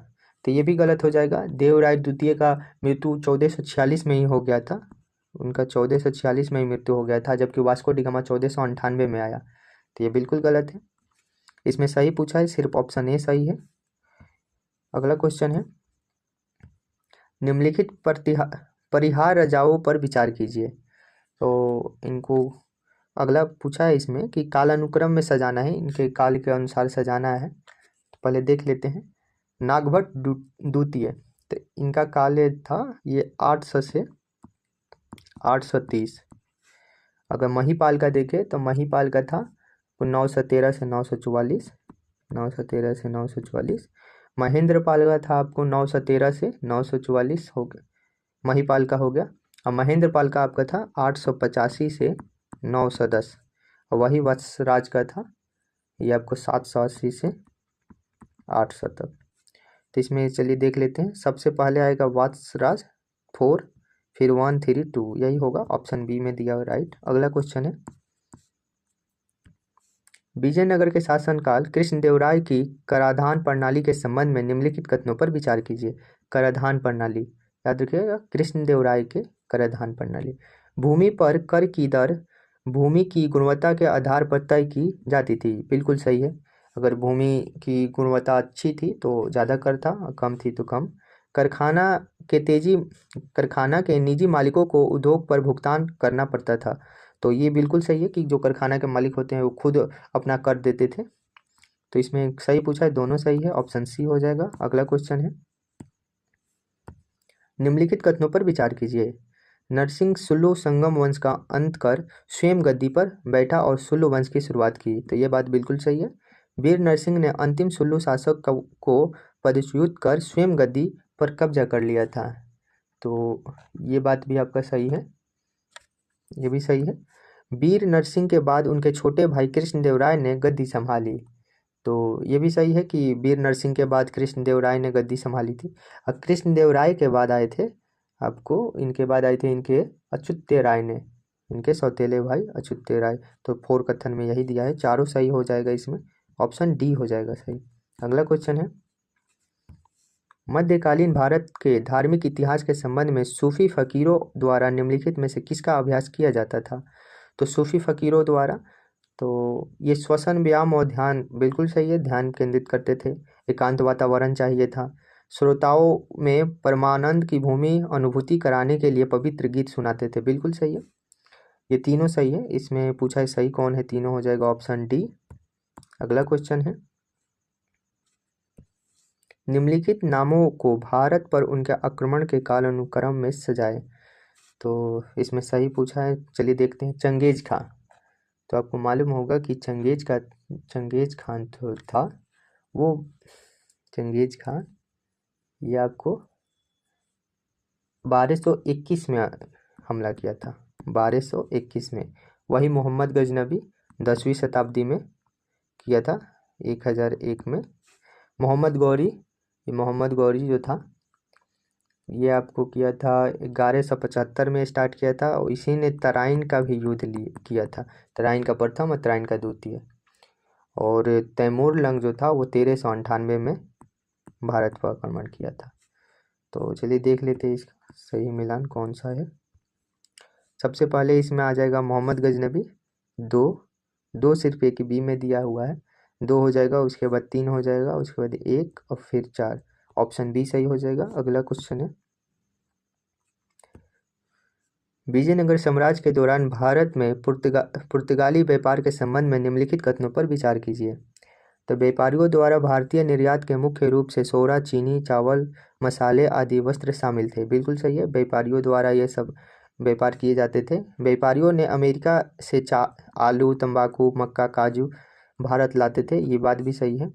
तो ये भी गलत हो जाएगा। देवराय द्वितीय का मृत्यु 1446 में ही हो गया था, उनका 1446 में ही मृत्यु हो गया था, जबकि वास्को डी गामा 1498 में आया। तो ये बिल्कुल गलत है। इसमें सही पूछा है, सिर्फ ऑप्शन ए सही है। अगला क्वेश्चन है, निम्नलिखित परिहार राजाओं पर विचार कीजिए। तो इनको अगला पूछा है इसमें कि कालानुक्रम में सजाना है, इनके काल के अनुसार सजाना है। तो पहले देख लेते हैं। नागभट्ट द्वितीय, तो इनका काल था ये 800 से 830। अगर महिपाल का देखें तो महिपाल का था 913 से 944, 913 से 944। महेंद्रपाल का था आपको 913 से 944 हो गया, महिपाल का हो गया। और महेंद्रपाल का आपका था 885 से 910, और वही वत्सराज का था ये आपको 780 से 800 तक। तो इसमें चलिए देख लेते हैं। सबसे पहले आएगा वत्सराज 4, फिर 1, 3, 2, यही होगा, ऑप्शन बी में दिया हुआ राइट। अगला क्वेश्चन है, विजयनगर के शासनकाल कृष्णदेवराय की कराधान प्रणाली के संबंध में निम्नलिखित कथनों पर विचार कीजिए। कराधान प्रणाली याद रखिएगा, कृष्णदेवराय के कराधान प्रणाली। भूमि पर कर की दर भूमि की गुणवत्ता के आधार पर तय की जाती थी। बिल्कुल सही है। अगर भूमि की गुणवत्ता अच्छी थी तो ज़्यादा कर था, कम थी तो कम। कारखाना कारखाना के निजी मालिकों को उद्योग पर भुगतान करना पड़ता था। तो ये बिल्कुल सही है कि जो कारखाना के मालिक होते हैं वो खुद अपना कर देते थे। तो इसमें सही पूछा है, दोनों सही है, ऑप्शन सी हो जाएगा। अगला क्वेश्चन है, निम्नलिखित कथनों पर विचार कीजिए। नरसिंह सुल्लू संगम वंश का अंत कर स्वयं गद्दी पर बैठा और सुल्लू वंश की शुरुआत की। तो ये बात बिल्कुल सही है। वीर नरसिंह ने अंतिम सुल्लू शासक को पदच्युत कर स्वयं गद्दी पर कब्जा कर लिया था। तो ये बात भी आपका सही है, ये भी सही है। वीर नरसिंह के बाद उनके छोटे भाई कृष्णदेवराय ने गद्दी संभाली। तो ये भी सही है कि वीर नरसिंह के बाद कृष्णदेवराय ने गद्दी संभाली थी। अब कृष्णदेवराय के बाद आए थे, आपको इनके बाद आए थे इनके अच्युत्य राय ने, इनके सौतेले भाई अच्युत्य राय। तो फोर कथन में यही दिया है, चारों सही हो जाएगा, इसमें ऑप्शन डी हो जाएगा सही। अगला क्वेश्चन है, मध्यकालीन भारत के धार्मिक इतिहास के संबंध में सूफी फकीरों द्वारा निम्नलिखित में से किसका अभ्यास किया जाता था। तो सूफी फकीरों द्वारा, तो ये श्वसन व्यायाम और ध्यान बिल्कुल सही है, ध्यान केंद्रित करते थे। एकांत वातावरण चाहिए था। श्रोताओं में परमानंद की भूमि अनुभूति कराने के लिए पवित्र गीत सुनाते थे, बिल्कुल सही है। ये तीनों सही है, इसमें पूछा है सही कौन है, तीनों हो जाएगा ऑप्शन डी। अगला क्वेश्चन है, निम्नलिखित नामों को भारत पर उनके आक्रमण के कालानुक्रम में सजाए। तो इसमें सही पूछा है, चलिए देखते हैं। चंगेज खां, तो आपको मालूम होगा कि चंगेज खान तो था वो, चंगेज खान ये आपको 1221 में हमला किया था, 1221 में। वही मोहम्मद गजनबी 10वीं शताब्दी में किया था, 1001 में। मोहम्मद गौरी जो था ये आपको किया था 1175 में स्टार्ट किया था, और इसी ने तराइन का भी युद्ध किया था, तराइन का प्रथम और तराइन का द्वितीय। और तैमूर लंग जो था वो 1398 में भारत पर आक्रमण किया था। तो चलिए देख लेते हैं इसका सही मिलान कौन सा है। सबसे पहले इसमें आ जाएगा मोहम्मद गजनबी, दो सिर्फ एक बी में दिया हुआ है, 2 हो जाएगा, उसके बाद 3 हो जाएगा, उसके बाद 1 और फिर 4, ऑप्शन बी सही हो जाएगा। अगला क्वेश्चन है, विजयनगर साम्राज्य के दौरान भारत में पुर्तगाली व्यापार के संबंध में निम्नलिखित कथनों पर विचार कीजिए। तो व्यापारियों द्वारा भारतीय निर्यात के मुख्य रूप से सोना, चीनी, चावल, मसाले आदि वस्त्र शामिल थे, बिल्कुल सही है। व्यापारियों द्वारा ये सब व्यापार किए जाते थे। व्यापारियों ने अमेरिका से आलू, तंबाकू, मक्का, काजू भारत लाते थे, ये बात भी सही है।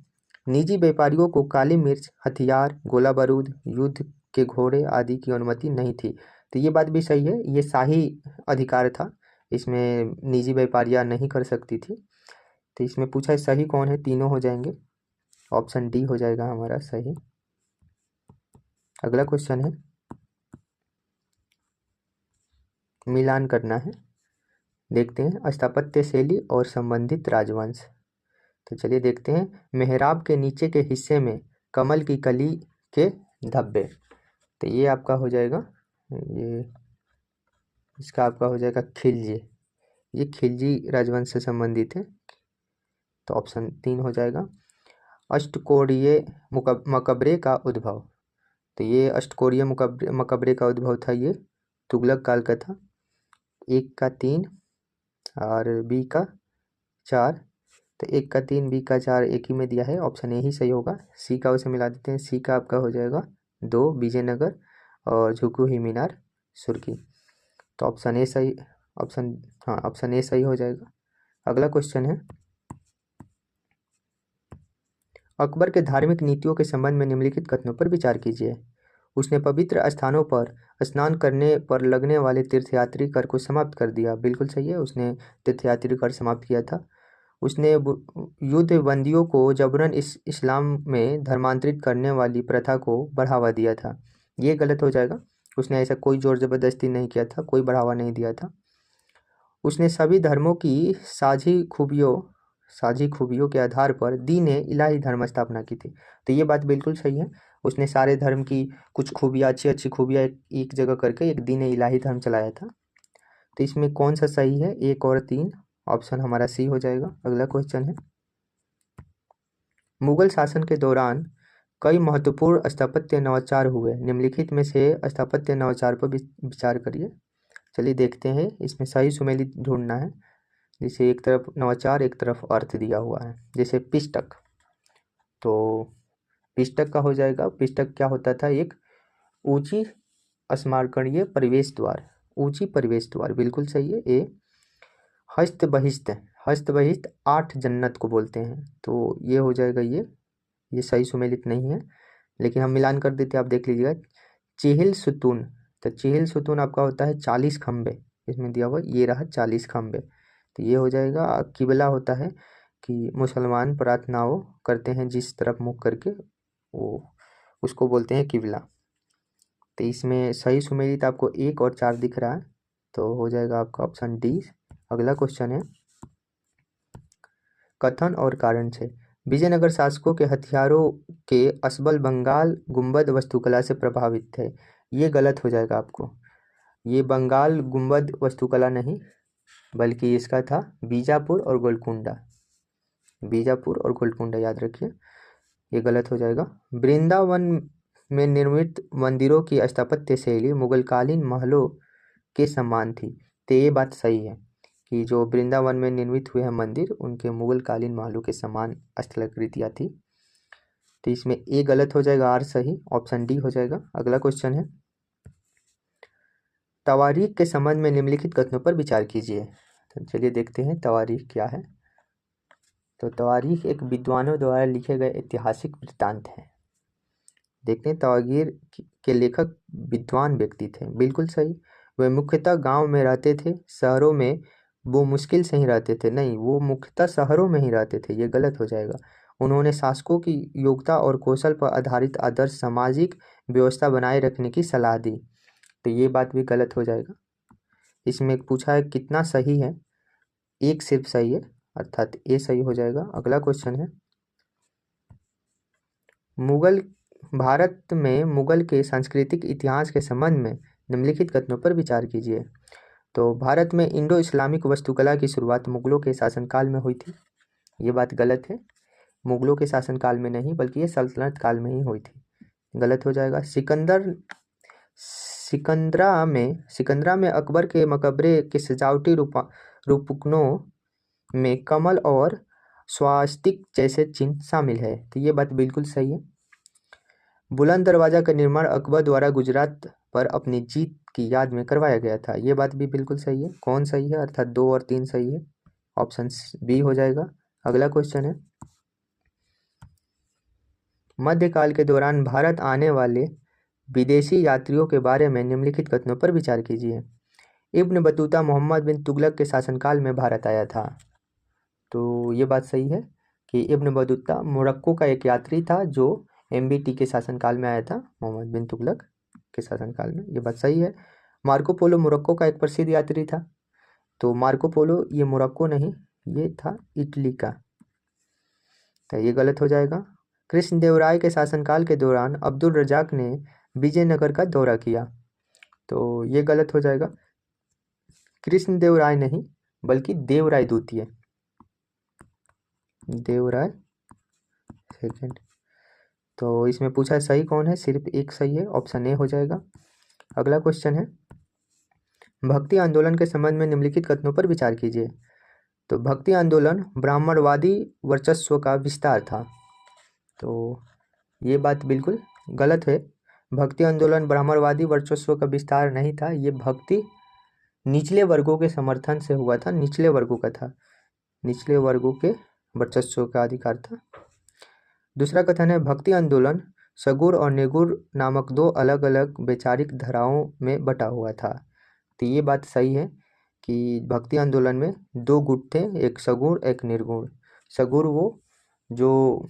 निजी व्यापारियों को काली मिर्च, हथियार, गोला बारूद, युद्ध के घोड़े आदि की अनुमति नहीं थी, तो ये बात भी सही है। ये शाही अधिकार था, इसमें निजी व्यापारियां नहीं कर सकती थी। तो इसमें पूछा है सही कौन है, तीनों हो जाएंगे, ऑप्शन डी हो जाएगा हमारा सही। अगला क्वेश्चन है, मिलान करना है, देखते हैं स्थापत्य शैली और संबंधित राजवंश। तो चलिए देखते हैं, मेहराब के नीचे के हिस्से में कमल की कली के धब्बे, तो ये आपका हो जाएगा, ये इसका आपका हो जाएगा खिलजी, ये खिलजी राजवंश से संबंधित है, तो ऑप्शन 3 हो जाएगा। अष्टकोणीय मकबरे का उद्भव, तो ये अष्टकोणीय मकबरे का उद्भव था, ये तुगलक काल का था। 1 का 3 और बी का 4, तो 1 का 3 बी का 4 एक ही में दिया है, ऑप्शन ए ही सही होगा। सी का उसे मिला देते हैं, सी का आपका हो जाएगा 2 विजयनगर और झुकू ही मीनार सुर्खी, तो ऑप्शन ए सही, ऑप्शन ए सही हो जाएगा। अगला क्वेश्चन है, अकबर के धार्मिक नीतियों के संबंध में निम्नलिखित कथनों पर विचार कीजिए। उसने पवित्र स्थानों पर स्नान करने पर लगने वाले तीर्थयात्री कर को समाप्त कर दिया, बिल्कुल सही है, उसने तीर्थयात्री कर समाप्त किया था। उसने युद्ध बंदियों को जबरन इस्लाम में धर्मांतरित करने वाली प्रथा को बढ़ावा दिया था, ये गलत हो जाएगा। उसने ऐसा कोई जोर जबरदस्ती नहीं किया था, कोई बढ़ावा नहीं दिया था। उसने सभी धर्मों की साझी खूबियों के आधार पर दीन इलाही धर्म स्थापना की थी, तो ये बात बिल्कुल सही है। उसने सारे धर्म की कुछ खूबियाँ, अच्छी अच्छी खूबियाँ एक जगह करके एक दीन इलाही धर्म चलाया था। तो इसमें कौन सा सही है, 1 और 3, ऑप्शन हमारा सी हो जाएगा। अगला क्वेश्चन है, मुगल शासन के दौरान कई महत्वपूर्ण स्थापत्य नवाचार हुए, निम्नलिखित में से स्थापत्य नवाचार पर विचार करिए। चलिए देखते हैं, इसमें सही सुमेलित ढूंढना है। जैसे एक तरफ नवाचार, एक तरफ अर्थ दिया हुआ है। जैसे पिष्टक, तो पिष्टक का हो जाएगा, पिष्टक क्या होता था, एक ऊंची स्मारकणीय प्रवेश द्वार, ऊंची प्रवेश द्वार, बिल्कुल सही है। ए हस्त बहिष्ठ, हस्त बहिष्ठ 8 जन्नत को बोलते हैं, तो ये हो जाएगा, ये सही सुमेलित नहीं है, लेकिन हम मिलान कर देते हैं, आप देख लीजिएगा। चेहल सुतून, तो चेहल सुतून आपका होता है 40 खंबे, इसमें दिया हुआ ये रहा 40 खंबे, तो ये हो जाएगा। किबला होता है कि मुसलमान प्रार्थनाओं करते हैं जिस तरफ मुख करके, वो उसको बोलते हैं किबला। तो इसमें सही सुमेलित आपको 1 और 4 दिख रहा है, तो हो जाएगा आपका ऑप्शन डी। अगला क्वेश्चन है, कथन और कारण से विजयनगर शासकों के हथियारों के असबल बंगाल गुंबद वास्तुकला से प्रभावित थे। ये गलत हो जाएगा आपको, ये बंगाल गुंबद वास्तुकला नहीं, बल्कि इसका था बीजापुर और गोलकुंडा, बीजापुर और गोलकुंडा, याद रखिए, ये गलत हो जाएगा। वृंदावन में निर्मित मंदिरों की स्थापत्य शैली मुगलकालीन महलों के समान थी, तो ये बात सही है कि जो वृंदावन में निर्मित हुए हैं मंदिर, उनके मुगलकालीन महलों के समान स्थलाकृतियाँ थी। तो इसमें ए गलत हो जाएगा, आर सही, ऑप्शन डी हो जाएगा। अगला क्वेश्चन है, तवारीख के संबंध में निम्नलिखित कथनों पर विचार कीजिए। तो चलिए देखते हैं तवारीख क्या है। तो तवारीख एक विद्वानों द्वारा लिखे गए ऐतिहासिक वृत्तांत हैं। देखते हैं, तवारीख के लेखक विद्वान व्यक्ति थे, बिल्कुल सही। वे मुख्यतः गांव में रहते थे, शहरों में वो मुश्किल से ही रहते थे, नहीं, वो मुख्यतः शहरों में ही रहते थे, ये गलत हो जाएगा। उन्होंने शासकों की योग्यता और कौशल पर आधारित आदर्श सामाजिक व्यवस्था बनाए रखने की सलाह दी, तो ये बात भी गलत हो जाएगा। इसमें पूछा है कितना सही है, एक सिर्फ सही है, अर्थात ए सही हो जाएगा। अगला क्वेश्चन है, मुगल भारत में मुगल के सांस्कृतिक इतिहास के संबंध में निम्नलिखित कथनों पर विचार कीजिए। तो भारत में इंडो इस्लामिक वास्तुकला की शुरुआत मुगलों के शासनकाल में हुई थी, ये बात गलत है, मुगलों के शासनकाल में नहीं, बल्कि ये सल्तनत काल में ही हुई थी, गलत हो जाएगा। सिकंदरा में अकबर के मकबरे के सजावटी रूपकों में कमल और स्वास्तिक जैसे चिन्ह शामिल है, तो ये बात बिल्कुल सही है। बुलंद दरवाजा का निर्माण अकबर द्वारा गुजरात पर अपनी जीत की याद में करवाया गया था, ये बात भी बिल्कुल सही है। कौन सही है, अर्थात 2 और 3 सही है, ऑप्शन बी हो जाएगा। अगला क्वेश्चन है, मध्यकाल के दौरान भारत आने वाले विदेशी यात्रियों के बारे में निम्नलिखित कथनों पर विचार कीजिए। इब्न बतूता मोहम्मद बिन तुगलक के शासनकाल में भारत आया था, तो ये बात सही है कि इब्न बतूता मोरक्को का एक यात्री था जो एमबीटी के शासनकाल में आया था, मोहम्मद बिन तुगलक के शासनकाल में, ये बात सही है। मार्को पोलो मोरक्को का एक प्रसिद्ध यात्री था, तो मार्को पोलो ये मोरक्को नहीं, ये था इटली का, तो ये गलत हो जाएगा। कृष्णदेवराय के शासनकाल के दौरान अब्दुल रजाक ने विजयनगर का दौरा किया, तो ये गलत हो जाएगा। कृष्णदेवराय नहीं, बल्कि देवराय द्वितीय, देवराय सेकंड, तो इसमें पूछा सही कौन है, सिर्फ एक सही है, ऑप्शन ए हो जाएगा। अगला क्वेश्चन है, भक्ति आंदोलन के संबंध में निम्नलिखित कथनों पर विचार कीजिए। तो भक्ति आंदोलन ब्राह्मणवादी वर्चस्व का विस्तार था, तो ये बात बिल्कुल गलत है। भक्ति आंदोलन ब्राह्मणवादी वर्चस्व का विस्तार नहीं था, ये भक्ति निचले वर्गों के समर्थन से हुआ था, निचले वर्गों का था, निचले वर्गों के वर्चस्व का अधिकार था। दूसरा कथन है, भक्ति आंदोलन सगुर और निगुर नामक 2 अलग अलग वैचारिक धाराओं में बटा हुआ था, तो ये बात सही है कि भक्ति आंदोलन में 2 गुट थे, एक सगुण एक निर्गुण। सगुर वो जो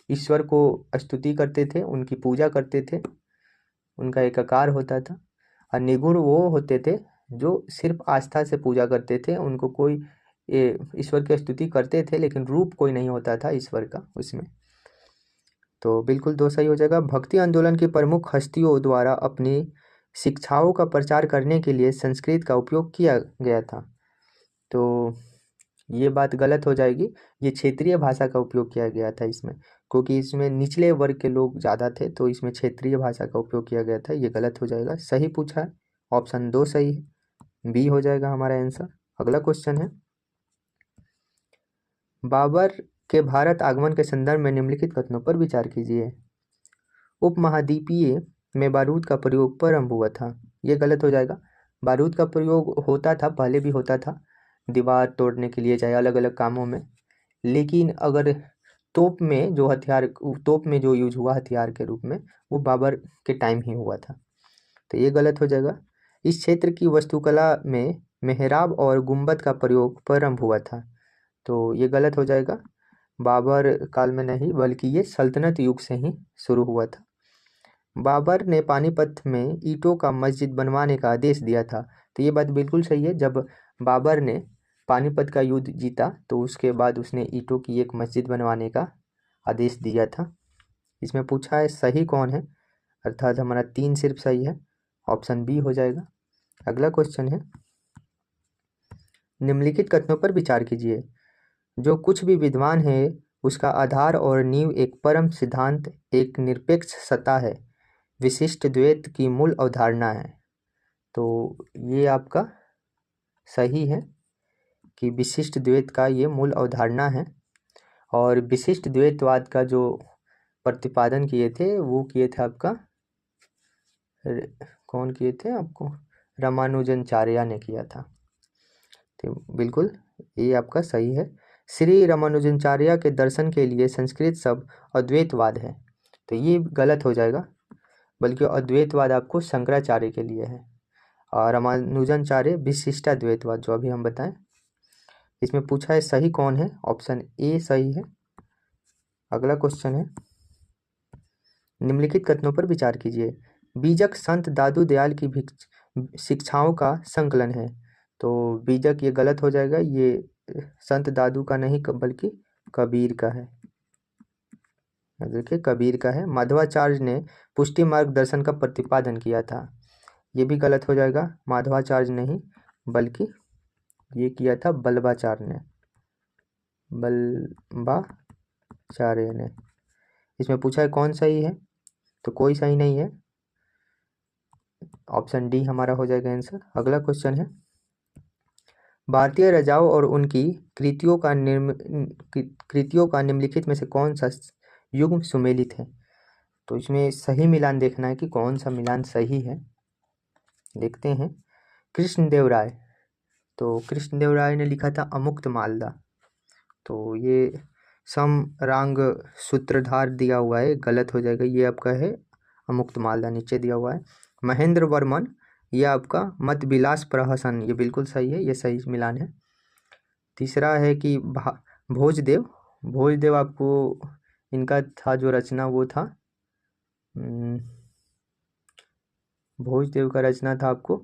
ईश्वर को स्तुति करते थे, उनकी पूजा करते थे, उनका एक आकार होता था, और निगुण वो होते थे जो सिर्फ आस्था से पूजा करते थे, उनको कोई ईश्वर की स्तुति करते थे लेकिन रूप कोई नहीं होता था ईश्वर का उसमें, तो बिल्कुल 2 सही हो जाएगा। भक्ति आंदोलन की प्रमुख हस्तियों द्वारा अपनी शिक्षाओं का प्रचार करने के लिए संस्कृत का उपयोग किया गया था, तो ये बात गलत हो जाएगी, ये क्षेत्रीय भाषा का उपयोग किया गया था इसमें। क्योंकि इसमें निचले वर्ग के लोग ज़्यादा थे, तो इसमें क्षेत्रीय भाषा का उपयोग किया गया था। ये गलत हो जाएगा। सही पूछा है, ऑप्शन 2 सही है, बी हो जाएगा हमारा आंसर। अगला क्वेश्चन है, बाबर के भारत आगमन के संदर्भ में निम्नलिखित कथनों पर विचार कीजिए। उपमहाद्वीपीय में बारूद का प्रयोग प्रारंभ हुआ था। ये गलत हो जाएगा। बारूद का प्रयोग होता था, पहले भी होता था, दीवार तोड़ने के लिए, चाहे अलग अलग कामों में। लेकिन अगर तोप में जो यूज हुआ हथियार के रूप में, वो बाबर के टाइम ही हुआ था। तो ये गलत हो जाएगा। इस क्षेत्र की वास्तुकला में मेहराब और गुंबद का प्रयोग प्रारंभ हुआ था। तो ये गलत हो जाएगा। बाबर काल में नहीं, बल्कि ये सल्तनत युग से ही शुरू हुआ था। बाबर ने पानीपत में ईंटों का मस्जिद बनवाने का आदेश दिया था। तो ये बात बिल्कुल सही है। जब बाबर ने पानीपत का युद्ध जीता, तो उसके बाद उसने ईंटों की एक मस्जिद बनवाने का आदेश दिया था। इसमें पूछा है सही कौन है, अर्थात हमारा 3 सिर्फ सही है, ऑप्शन बी हो जाएगा। अगला क्वेश्चन है, निम्नलिखित कथनों पर विचार कीजिए। जो कुछ भी विद्वान है, उसका आधार और नींव एक परम सिद्धांत, एक निरपेक्ष सत्ता है, विशिष्ट द्वैत की मूल अवधारणा है। तो ये आपका सही है कि विशिष्ट द्वैत का ये मूल अवधारणा है। और विशिष्ट द्वैतवाद का जो प्रतिपादन किए थे, वो किए थे आपका कौन किए थे, आपको रामानुजनाचार्य ने किया था। तो बिल्कुल ये आपका सही है। श्री रामानुजनाचार्य के दर्शन के लिए संस्कृत शब्द अद्वैतवाद है। तो ये गलत हो जाएगा, बल्कि अद्वैतवाद आपको शंकराचार्य के लिए है, और रामानुजनाचार्य विशिष्टाद्वैतवाद जो अभी हम बताएं। इसमें पूछा है सही कौन है, ऑप्शन ए सही है। अगला क्वेश्चन है, निम्नलिखित कथनों पर विचार कीजिए। बीजक संत दादू दयाल की शिक्षाओं का संकलन है। तो बीजक ये गलत हो जाएगा, ये संत दादू का नहीं बल्कि कबीर का है। देखिए कबीर का है। माधवाचार्य ने पुष्टि मार्ग दर्शन का प्रतिपादन किया था। ये भी गलत हो जाएगा, माधवाचार्य नहीं बल्कि ये किया था बल्बाचार्य ने, बल्बाचार्य ने। इसमें पूछा है कौन सही है, तो कोई सही नहीं है, ऑप्शन डी हमारा हो जाएगा आंसर। अगला क्वेश्चन है, भारतीय राजाओं और उनकी कृतियों का निम्नलिखित में से कौन सा युग्म सुमेलित है। तो इसमें सही मिलान देखना है कि कौन सा मिलान सही है। देखते हैं, कृष्णदेवराय। तो कृष्णदेवराय ने लिखा था अमुक्त मालदा। तो ये समरांग सूत्रधार दिया हुआ है, गलत हो जाएगा। ये आपका है अमुक्त मालदा, नीचे दिया हुआ है। महेंद्र वर्मन, ये आपका मत विलास प्रहसन, ये बिल्कुल सही है, ये सही मिलान है। तीसरा है कि भोजदेव। भोजदेव आपको इनका था जो रचना, वो था भोजदेव का रचना था आपको,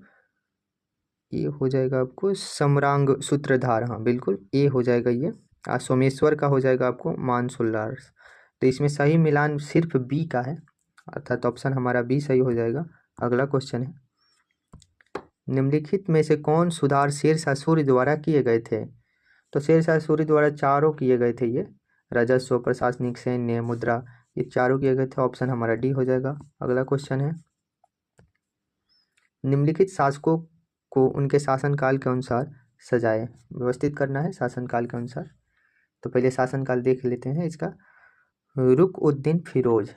ये हो जाएगा आपको समरांग सूत्रधार। हाँ बिल्कुल, ये हो जाएगा ये। सोमेश्वर का हो जाएगा आपको मानसोल्लास। तो इसमें सही मिलान सिर्फ बी का है, अर्थात ऑप्शन हमारा बी सही हो जाएगा। अगला क्वेश्चन है, निम्नलिखित में से कौन सुधार शेरशाह सूर्य द्वारा किए गए थे। तो शेरशाह सूर्य द्वारा चारों किए गए थे, ये राजस्व, प्रशासनिक, सैन्य, मुद्रा, ये चारों किए गए थे, ऑप्शन हमारा डी हो जाएगा। अगला क्वेश्चन है, निम्नलिखित शासकों को उनके शासनकाल के अनुसार सजाए, व्यवस्थित करना है शासनकाल के अनुसार। तो पहले शासनकाल देख लेते हैं इसका। रुकउद्दीन फिरोज,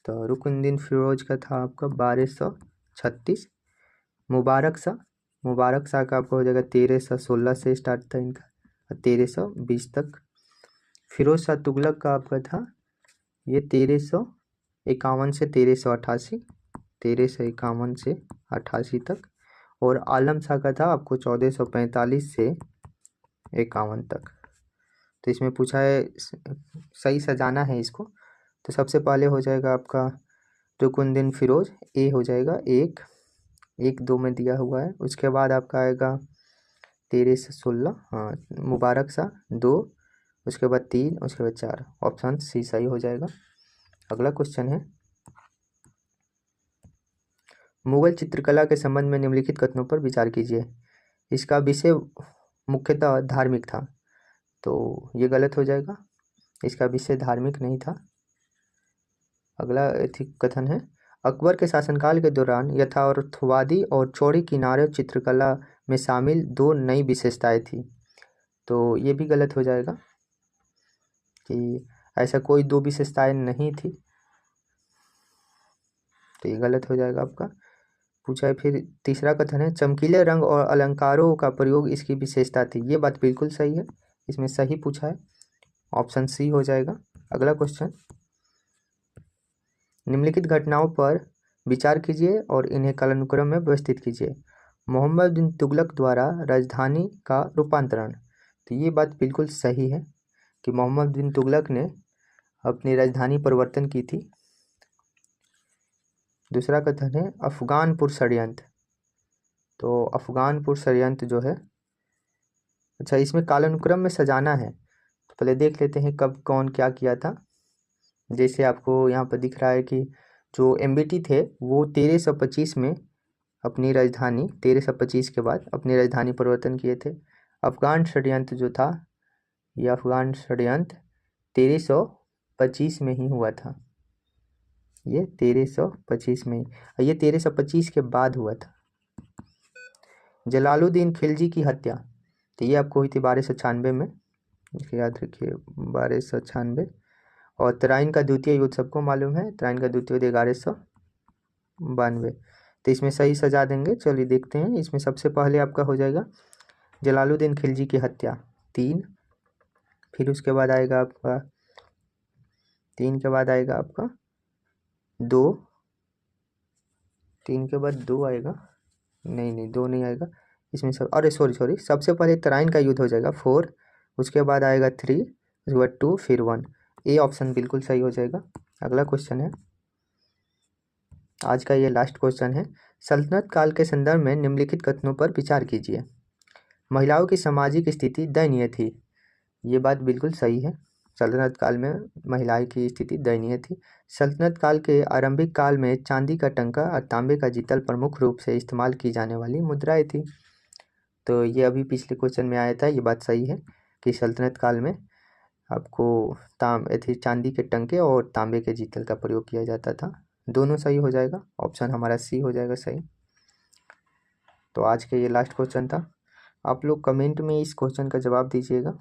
तो रुकउद्दीन फिरोज का था आपका 1236। मुबारक शाह का आपका हो जाएगा 1316 से स्टार्ट था इनका, 1320 तक। फिरोज शाह तुगलक का आपका था ये 1351 से 1388, 1351 से 88 तक। और आलम शाह का था आपको 1445 से 51 तक। तो इसमें पूछा है सही सजाना है इसको, तो सबसे पहले हो जाएगा आपका रुकनुद्दीन फिरोज, ए हो जाएगा, 1 2 में दिया हुआ है। उसके बाद आपका आएगा 1316, हाँ, मुबारक शाह 2, उसके बाद 3, उसके बाद 4, ऑप्शन सी सही हो जाएगा। अगला क्वेश्चन है, मुगल चित्रकला के संबंध में निम्नलिखित कथनों पर विचार कीजिए। इसका विषय मुख्यतः धार्मिक था। तो ये गलत हो जाएगा। इसका विषय धार्मिक नहीं था। अगला कथन है, अकबर के शासनकाल के दौरान यथार्थवादी और चौड़ी किनारे चित्रकला में शामिल दो नई विशेषताएं थी। तो ये भी गलत हो जाएगा कि ऐसा कोई दो विशेषताएं नहीं थी, तो ये गलत हो जाएगा आपका। पूछा है फिर तीसरा कथन है, चमकीले रंग और अलंकारों का प्रयोग इसकी विशेषता थी। ये बात बिल्कुल सही है, इसमें सही पूछा है, ऑप्शन सी हो जाएगा। अगला क्वेश्चन, निम्नलिखित घटनाओं पर विचार कीजिए और इन्हें कालानुक्रम में व्यवस्थित कीजिए। मोहम्मद बिन तुगलक द्वारा राजधानी का रूपांतरण। तो ये बात बिल्कुल सही है कि मोहम्मद बिन तुगलक ने अपनी राजधानी परिवर्तन की थी। दूसरा कथन है, अफगानपुर षड्यंत्र। तो अफगानपुर षड्यंत्र जो है, अच्छा इसमें कालानुक्रम में सजाना है, तो पहले देख लेते हैं कब कौन क्या किया था। जैसे आपको यहाँ पर दिख रहा है कि जो एमबीटी थे वो 1325 में अपनी राजधानी 1325 के बाद अपनी राजधानी परिवर्तन किए थे। अफगान षड्यंत्र जो था, यह अफगान षड्यंत्र 1325 में ही हुआ था। ये 1325 में ही, ये 1325 के बाद हुआ था। जलालुद्दीन खिलजी की हत्या, तो ये आपको हुई थी 1296 में, याद रखिए 1296। और तराइन का द्वितीय युद्ध सबको मालूम है, तराइन का द्वितीय युद्ध 1192। तो इसमें सही सजा देंगे। चलिए देखते हैं, इसमें सबसे पहले आपका हो जाएगा जलालुद्दीन खिलजी की हत्या 3, फिर उसके बाद आएगा आपका 3 के बाद आएगा आपका 2, 3 के बाद 2 आएगा, नहीं 2 नहीं आएगा इसमें सब, अरे सॉरी सबसे पहले तराइन का युद्ध हो जाएगा 4, उसके बाद आएगा 3, उसके बाद 2, फिर 1। ए ऑप्शन बिल्कुल सही हो जाएगा। अगला क्वेश्चन है, आज का ये लास्ट क्वेश्चन है, सल्तनत काल के संदर्भ में निम्नलिखित कथनों पर विचार कीजिए। महिलाओं की सामाजिक स्थिति दयनीय थी। ये बात बिल्कुल सही है, सल्तनत काल में महिलाएं की स्थिति दयनीय थी। सल्तनत काल के आरंभिक काल में चांदी का टंका और तांबे का जितल प्रमुख रूप से इस्तेमाल की जाने वाली मुद्राएं थी। तो ये अभी पिछले क्वेश्चन में आया था, ये बात सही है कि सल्तनत काल में आपको चांदी के टंके और तांबे के जितल का प्रयोग किया जाता था। दोनों सही हो जाएगा, ऑप्शन हमारा सी हो जाएगा सही। तो आज के ये लास्ट क्वेश्चन था। आप लोग कमेंट में इस क्वेश्चन का जवाब दीजिएगा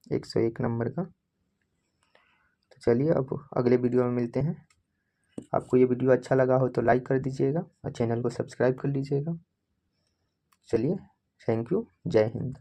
101 नंबर का। तो चलिए अब अगले वीडियो में मिलते हैं। आपको ये वीडियो अच्छा लगा हो तो लाइक कर दीजिएगा और चैनल को सब्सक्राइब कर लीजिएगा। चलिए, थैंक यू, जय हिंद।